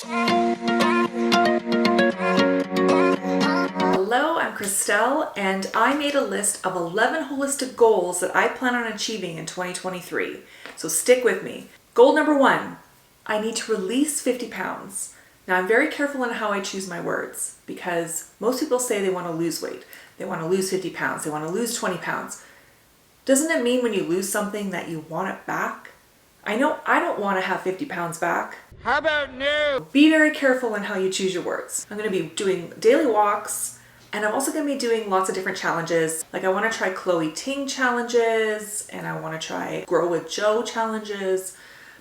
Hello, I'm Christelle, and I made a list of 11 holistic goals that I plan on achieving in 2023. So stick with me. Goal number 1, I need to release 50 pounds. Now I'm very careful in how I choose my words because most people say they want to lose weight. They want to lose 50 pounds. They want to lose 20 pounds. Doesn't it mean when you lose something that you want it back? I know I don't want to have 50 pounds back. How about no? Be very careful in how you choose your words. I'm going to be doing daily walks, and I'm also going to be doing lots of different challenges. Like I want to try Chloe Ting challenges, and I want to try Grow with Joe challenges,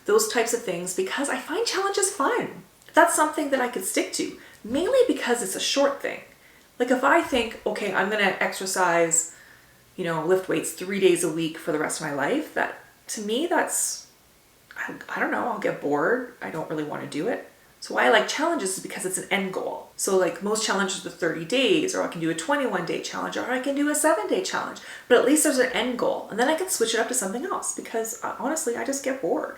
those types of things, because I find challenges fun. That's something that I could stick to, mainly because it's a short thing. Like if I think, okay, I'm going to exercise, lift weights 3 days a week for the rest of my life, that to me, that's, I don't know, I'll get bored. I don't really want to do it. So why I like challenges is because it's an end goal. So like most challenges are 30 days, or I can do a 21-day challenge, or I can do a 7-day challenge, but at least there's an end goal. And then I can switch it up to something else because honestly, I just get bored.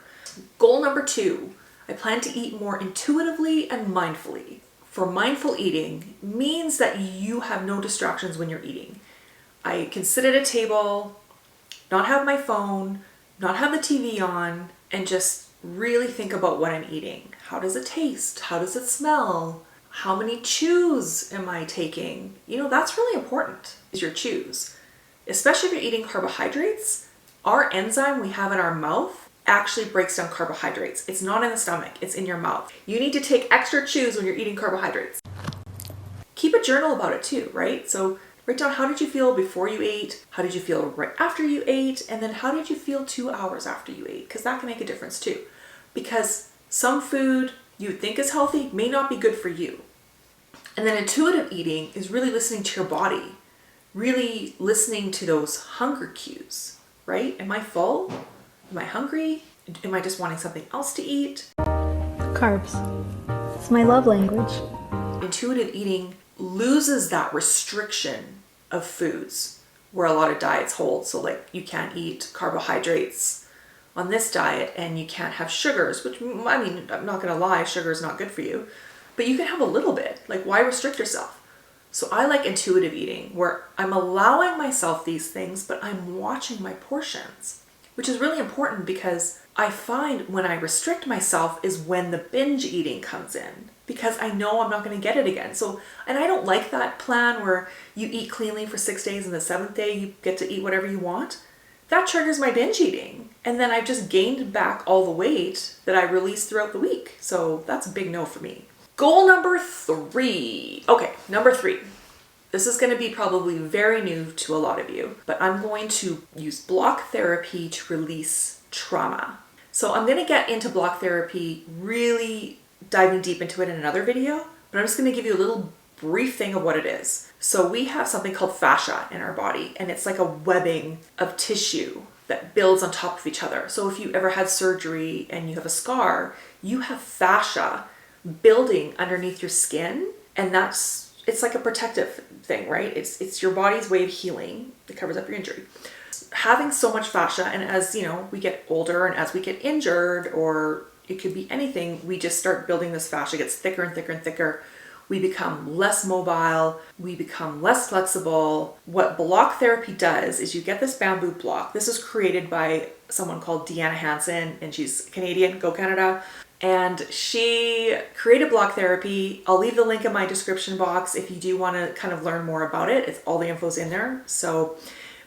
Goal number 2, I plan to eat more intuitively and mindfully. For mindful eating means that you have no distractions when you're eating. I can sit at a table, not have my phone, not have the TV on, and just really think about what I'm eating. How does it taste? How does it smell? How many chews am I taking? That's really important, is your chews. Especially if you're eating carbohydrates, our enzyme we have in our mouth actually breaks down carbohydrates. It's not in the stomach, it's in your mouth. You need to take extra chews when you're eating carbohydrates. Keep a journal about it too, right? So write down, how did you feel before you ate? How did you feel right after you ate? And then how did you feel 2 hours after you ate? Because that can make a difference too. Because some food you think is healthy may not be good for you. And then intuitive eating is really listening to your body, really listening to those hunger cues, right? Am I full? Am I hungry? Am I just wanting something else to eat? Carbs. It's my love language. Intuitive eating loses that restriction of foods where a lot of diets hold. So like you can't eat carbohydrates on this diet and you can't have sugars, which I'm not gonna lie, sugar is not good for you, but you can have a little bit. Like why restrict yourself? So I like intuitive eating where I'm allowing myself these things, but I'm watching my portions, which is really important because I find when I restrict myself is when the binge eating comes in, because I know I'm not going to get it again. So, and I don't like that plan where you eat cleanly for 6 days and the 7th day you get to eat whatever you want. That triggers my binge eating. And then I've just gained back all the weight that I released throughout the week. So that's a big no for me. Goal number 3. Okay, number 3. This is going to be probably very new to a lot of you, but I'm going to use block therapy to release trauma. So I'm going to get into block therapy, really diving deep into it in another video, but I'm just going to give you a little brief thing of what it is. So we have something called fascia in our body, and it's like a webbing of tissue that builds on top of each other. So if you ever had surgery and you have a scar, you have fascia building underneath your skin, and it's like a protective thing, right? It's your body's way of healing. It covers up your injury. Having so much fascia, and as we get older and as we get injured, or it could be anything, we just start building this fascia. It gets thicker and thicker and thicker. We become less mobile. We become less flexible. What block therapy does is you get this bamboo block. This is created by someone called Deanna Hansen, and she's Canadian, go Canada. And she created block therapy. I'll leave the link in my description box if you do want to kind of learn more about it. It's all the info's in there.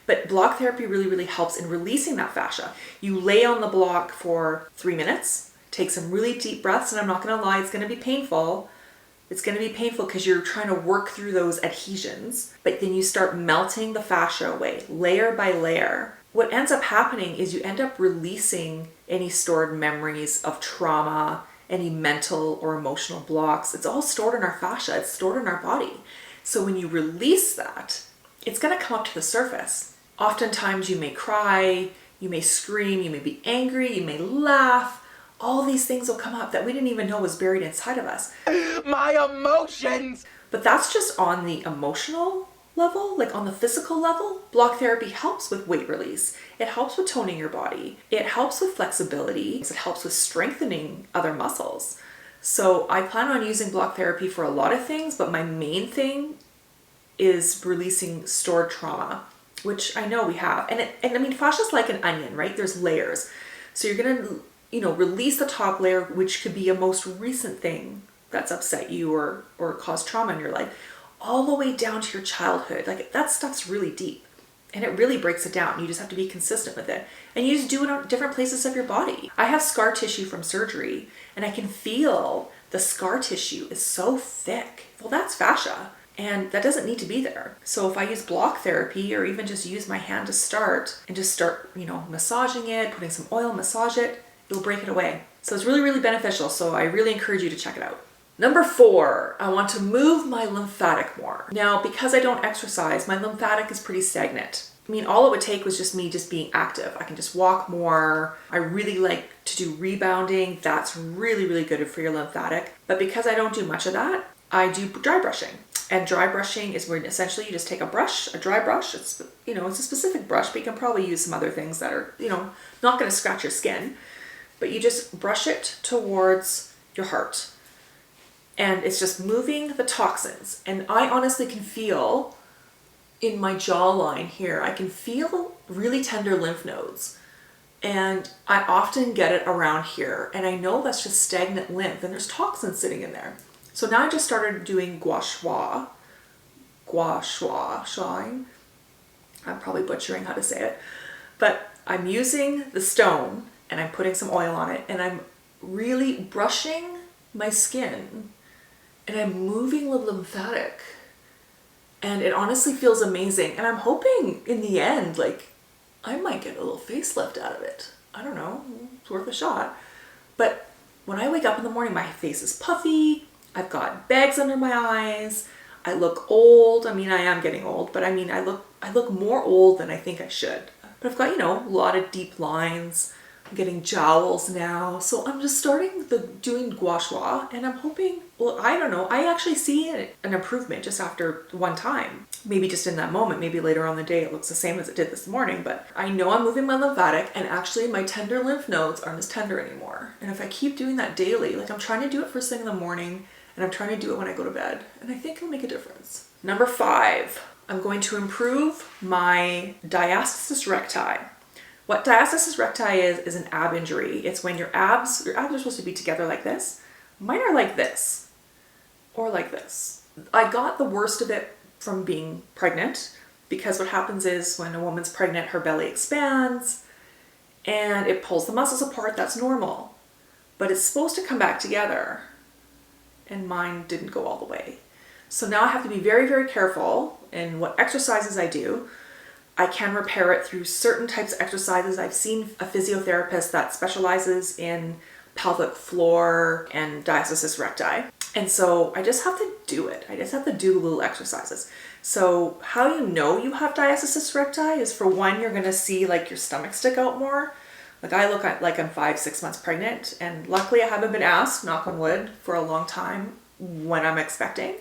But block therapy really, really helps in releasing that fascia. You lay on the block for 3 minutes, take some really deep breaths, and I'm not going to lie, it's going to be painful. It's going to be painful because you're trying to work through those adhesions, but then you start melting the fascia away, layer by layer. What ends up happening is you end up releasing any stored memories of trauma, any mental or emotional blocks. It's all stored in our fascia. It's stored in our body. So when you release that, it's going to come up to the surface. Oftentimes you may cry, you may scream, you may be angry, you may laugh. All these things will come up that we didn't even know was buried inside of us. My emotions! But that's just on the emotional level. Like on the physical level, block therapy helps with weight release. It helps with toning your body. It helps with flexibility. It helps with strengthening other muscles. So I plan on using block therapy for a lot of things, but my main thing is releasing stored trauma, which I know we have. And I mean, fascia is like an onion, right? There's layers. So you're going to, release the top layer, which could be a most recent thing that's upset you or caused trauma in your life, all the way down to your childhood. Like, that stuff's really deep and it really breaks it down. You just have to be consistent with it. And you just do it on different places of your body. I have scar tissue from surgery and I can feel the scar tissue is so thick. Well, that's fascia. And that doesn't need to be there. So if I use block therapy or even just use my hand to start and just start, massaging it, putting some oil, massage it, it'll break it away. So it's really, really beneficial. So I really encourage you to check it out. Number 4, I want to move my lymphatic more. Now, because I don't exercise, my lymphatic is pretty stagnant. I mean, all it would take was just me being active. I can just walk more. I really like to do rebounding. That's really, really good for your lymphatic. But because I don't do much of that, I do dry brushing. And dry brushing is where essentially you just take a dry brush. It's, it's a specific brush, but you can probably use some other things that are, not going to scratch your skin. But you just brush it towards your heart. And it's just moving the toxins. And I honestly can feel in my jawline here, I can feel really tender lymph nodes. And I often get it around here. And I know that's just stagnant lymph and there's toxins sitting in there. So now I just started doing gua shuaing. I'm probably butchering how to say it. But I'm using the stone and I'm putting some oil on it and I'm really brushing my skin and I'm moving the lymphatic. And it honestly feels amazing. And I'm hoping in the end, I might get a little facelift out of it. I don't know, it's worth a shot. But when I wake up in the morning, my face is puffy. I've got bags under my eyes. I look old. I mean, I am getting old, but I mean, I look more old than I think I should. But I've got, a lot of deep lines. I'm getting jowls now. So I'm just starting doing gua sha and I'm hoping, I don't know. I actually see an improvement just after one time. Maybe just in that moment, maybe later on the day, it looks the same as it did this morning, but I know I'm moving my lymphatic and actually my tender lymph nodes aren't as tender anymore. And if I keep doing that daily, I'm trying to do it first thing in the morning and I'm trying to do it when I go to bed. And I think it'll make a difference. Number 5, I'm going to improve my diastasis recti. What diastasis recti is an ab injury. It's when your abs are supposed to be together like this. Mine are like this or like this. I got the worst of it from being pregnant because what happens is when a woman's pregnant, her belly expands and it pulls the muscles apart. That's normal, but it's supposed to come back together and mine didn't go all the way. So now I have to be very, very careful in what exercises I do. I can repair it through certain types of exercises. I've seen a physiotherapist that specializes in pelvic floor and diastasis recti. And so I just have to do it. I just have to do little exercises. So how you know you have diastasis recti is, for one, you're going to see your stomach stick out more. I look like I'm 5-6 months pregnant, and luckily I haven't been asked, knock on wood, for a long time when I'm expecting,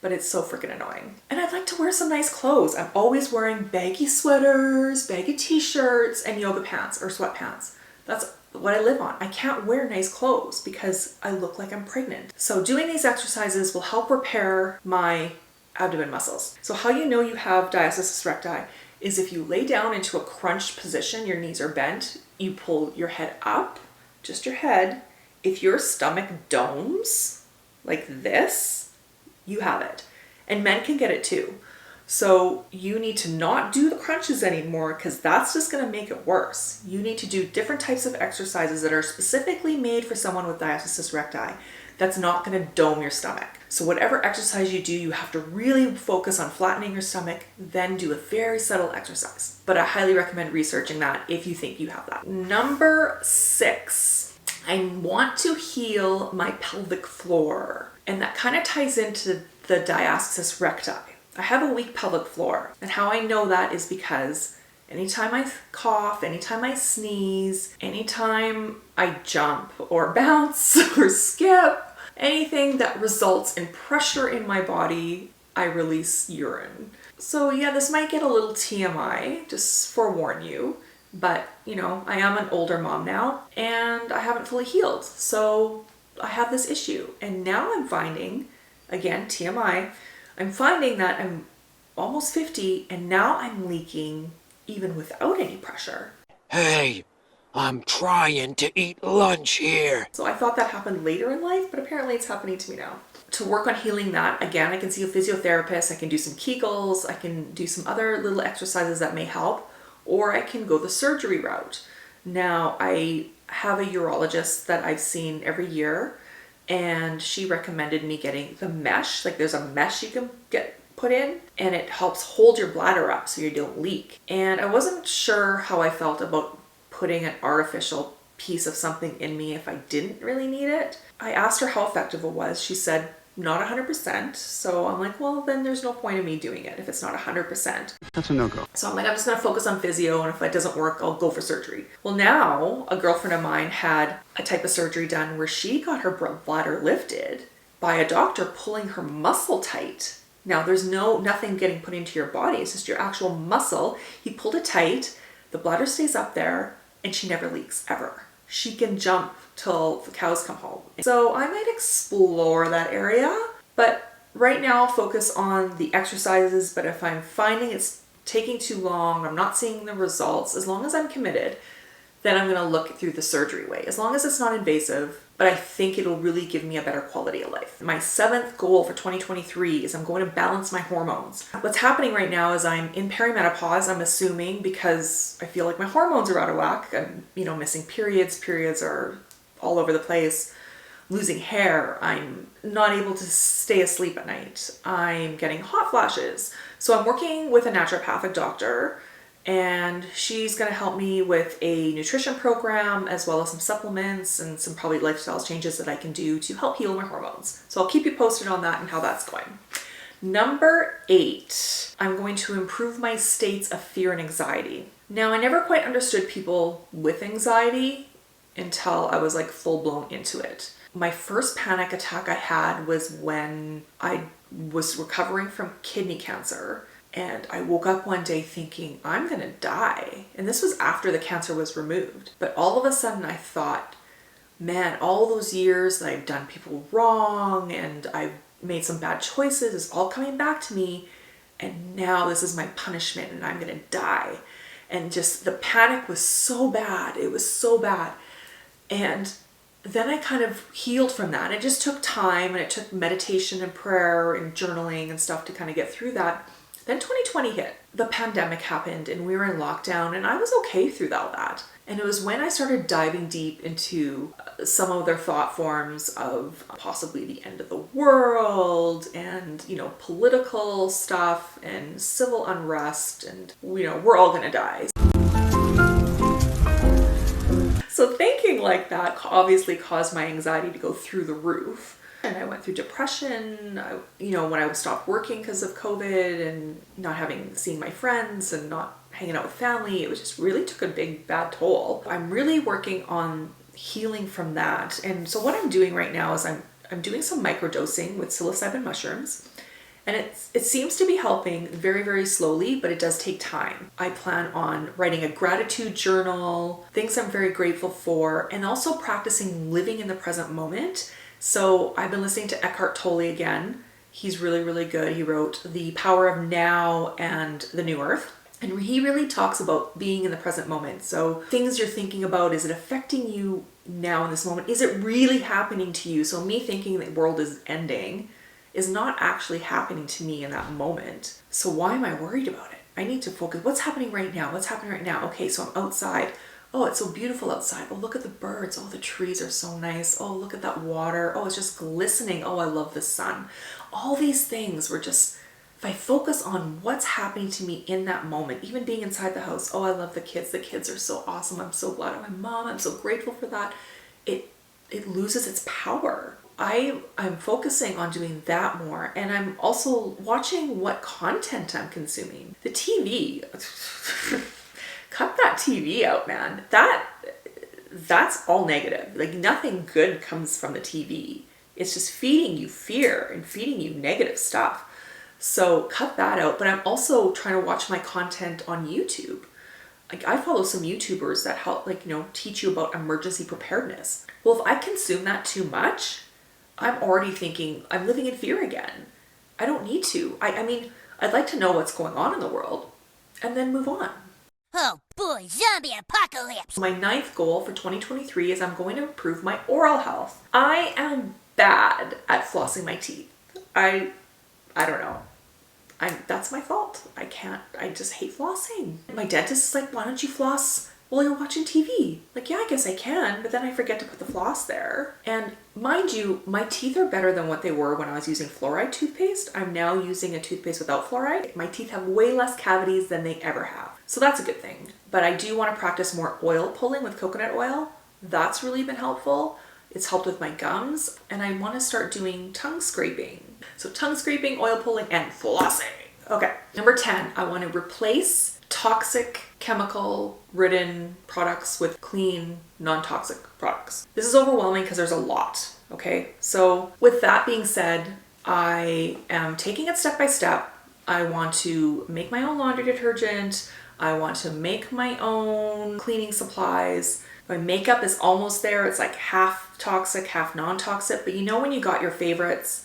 but it's so freaking annoying. And I'd like to wear some nice clothes. I'm always wearing baggy sweaters, baggy t-shirts, and yoga pants or sweatpants. That's what I live on. I can't wear nice clothes because I look like I'm pregnant. So doing these exercises will help repair my abdomen muscles. So how you know you have diastasis recti is if you lay down into a crunched position, your knees are bent, you pull your head up, just your head. If your stomach domes like this, you have it. And men can get it too. So you need to not do the crunches anymore because that's just going to make it worse. You need to do different types of exercises that are specifically made for someone with diastasis recti. That's not going to dome your stomach. So whatever exercise you do, you have to really focus on flattening your stomach, then do a very subtle exercise. But I highly recommend researching that if you think you have that. Number 6, I want to heal my pelvic floor. And that kind of ties into the diastasis recti. I have a weak pelvic floor. And how I know that is because anytime I cough, anytime I sneeze, anytime I jump or bounce or skip, anything that results in pressure in my body, I release urine. So yeah, this might get a little TMI, just forewarn you, but I am an older mom now and I haven't fully healed. So I have this issue. And now I'm finding, again, TMI, I'm finding that I'm almost 50 and now I'm leaking even without any pressure. Hey, I'm trying to eat lunch here. So I thought that happened later in life, but apparently it's happening to me now. To work on healing that, again, I can see a physiotherapist, I can do some Kegels, I can do some other little exercises that may help, or I can go the surgery route. Now, I have a urologist that I've seen every year, and she recommended me getting the mesh. Like there's a mesh you can get put in, and it helps hold your bladder up so you don't leak. And I wasn't sure how I felt about putting an artificial piece of something in me if I didn't really need it. I asked her how effective it was. She said not 100%. So I'm like, well, then there's no point in me doing it if it's not 100%. That's a no-go. So I'm like, I'm just gonna focus on physio, and if it doesn't work, I'll go for surgery. Well, now a girlfriend of mine had a type of surgery done where she got her bladder lifted by a doctor pulling her muscle tight. Now there's nothing getting put into your body. It's just your actual muscle. He pulled it tight. The bladder stays up there and she never leaks ever. She can jump till the cows come home. So I might explore that area, but right now I'll focus on the exercises. But if I'm finding it's taking too long, I'm not seeing the results, as long as I'm committed, then I'm gonna look through the surgery way, as long as it's not invasive, but I think it'll really give me a better quality of life. My 7th goal for 2023 is I'm going to balance my hormones. What's happening right now is I'm in perimenopause, I'm assuming, because I feel like my hormones are out of whack. I'm, missing periods. Periods are all over the place. Losing hair. I'm not able to stay asleep at night. I'm getting hot flashes. So I'm working with a naturopathic doctor, and she's going to help me with a nutrition program as well as some supplements and some probably lifestyle changes that I can do to help heal my hormones. So I'll keep you posted on that and how that's going. Number 8, I'm going to improve my states of fear and anxiety. Now, I never quite understood people with anxiety until I was like full blown into it. My first panic attack I had was when I was recovering from kidney cancer. And I woke up one day thinking, I'm gonna die. And this was after the cancer was removed. But all of a sudden I thought, man, all those years that I've done people wrong and I've made some bad choices is all coming back to me. And now this is my punishment and I'm gonna die. And just the panic was so bad. It was so bad. And then I kind of healed from that. It just took time, and it took meditation and prayer and journaling and stuff to kind of get through that. Then 2020 hit. The pandemic happened and we were in lockdown, and I was okay through all that. And it was when I started diving deep into some of their thought forms of possibly the end of the world and, political stuff and civil unrest and, we're all gonna die. So thinking like that obviously caused my anxiety to go through the roof. And I went through depression, when I stopped working because of COVID and not seen my friends and not hanging out with family. It was just really took a big bad toll. I'm really working on healing from that. And so what I'm doing right now is I'm doing some microdosing with psilocybin mushrooms. And it seems to be helping very, very slowly, but it does take time. I plan on writing a gratitude journal, things I'm very grateful for, and also practicing living in the present moment. So I've been listening to Eckhart Tolle again. He's really, really good. He wrote The Power of Now and The New Earth. And he really talks about being in the present moment. So things you're thinking about, is it affecting you now in this moment? Is it really happening to you? So me thinking the world is ending is not actually happening to me in that moment. So why am I worried about it? I need to focus. What's happening right now? What's happening right now? Okay, so I'm outside. Oh, it's so beautiful outside. Oh, look at the birds. Oh, the trees are so nice. Oh, look at that water. Oh, it's just glistening. Oh, I love the sun. All these things were just, if I focus on what's happening to me in that moment, even being inside the house. Oh, I love the kids. The kids are so awesome. I'm so glad I'm my mom. I'm so grateful for that. It loses its power. I'm focusing on doing that more, and I'm also watching what content I'm consuming. The TV, cut that TV out, man. That's all negative. Like nothing good comes from the TV. It's just feeding you fear and feeding you negative stuff. So cut that out. But I'm also trying to watch my content on YouTube. Like I follow some YouTubers that help, like, teach you about emergency preparedness. Well, if I consume that too much, I'm already thinking I'm living in fear again. I don't need to. I mean, I'd like to know what's going on in the world and then move on. Oh boy, zombie apocalypse! My 9th goal for 2023 is I'm going to improve my oral health. I am bad at flossing my teeth. I don't know. That's my fault. I just hate flossing. My dentist is like, why don't you floss while you're watching TV? Like, yeah, I guess I can, but then I forget to put the floss there. And mind you, my teeth are better than what they were when I was using fluoride toothpaste. I'm now using a toothpaste without fluoride. My teeth have way less cavities than they ever have. So that's a good thing. But I do want to practice more oil pulling with coconut oil. That's really been helpful. It's helped with my gums. And I want to start doing tongue scraping. So tongue scraping, oil pulling, and flossing. Okay. Number 10, I want to replace toxic chemical ridden products with clean, non-toxic products. This is overwhelming because there's a lot. Okay. So with that being said, I am taking it step by step. I want to make my own laundry detergent. I want to make my own cleaning supplies. My makeup is almost there. It's like half toxic, half non-toxic. But when you got your favorites,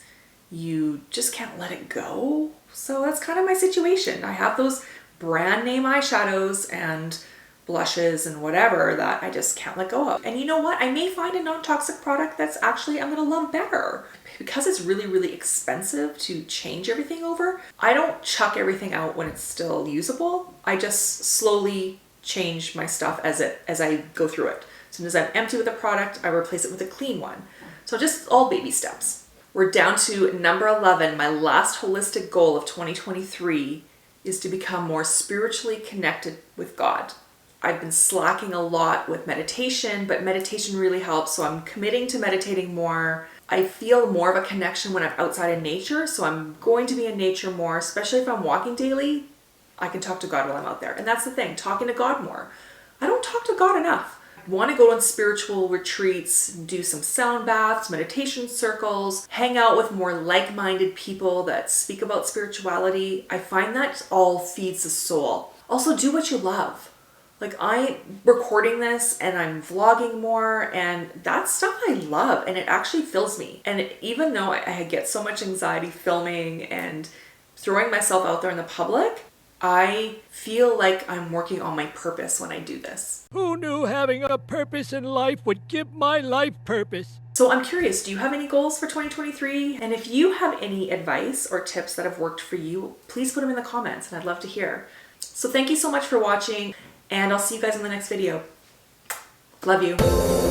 you just can't let it go. So that's kind of my situation. I have those brand name eyeshadows and blushes and whatever that I just can't let go of. And you know what? I may find a non-toxic product that's actually I'm gonna love better. Because it's really, really expensive to change everything over, I don't chuck everything out when it's still usable. I just slowly change my stuff as I go through it. As soon as I'm empty with a product, I replace it with a clean one. So just all baby steps. We're down to number 11. My last holistic goal of 2023 is to become more spiritually connected with God. I've been slacking a lot with meditation, but meditation really helps. So I'm committing to meditating more. I feel more of a connection when I'm outside in nature. So I'm going to be in nature more, especially if I'm walking daily. I can talk to God while I'm out there. And that's the thing, talking to God more. I don't talk to God enough. I want to go on spiritual retreats, do some sound baths, meditation circles, hang out with more like-minded people that speak about spirituality. I find that all feeds the soul. Also, do what you love. Like I'm recording this and I'm vlogging more, and that's stuff I love and it actually fills me. And even though I get so much anxiety filming and throwing myself out there in the public, I feel like I'm working on my purpose when I do this. Who knew having a purpose in life would give my life purpose? So I'm curious, do you have any goals for 2023? And if you have any advice or tips that have worked for you, please put them in the comments and I'd love to hear. So thank you so much for watching, and I'll see you guys in the next video. Love you.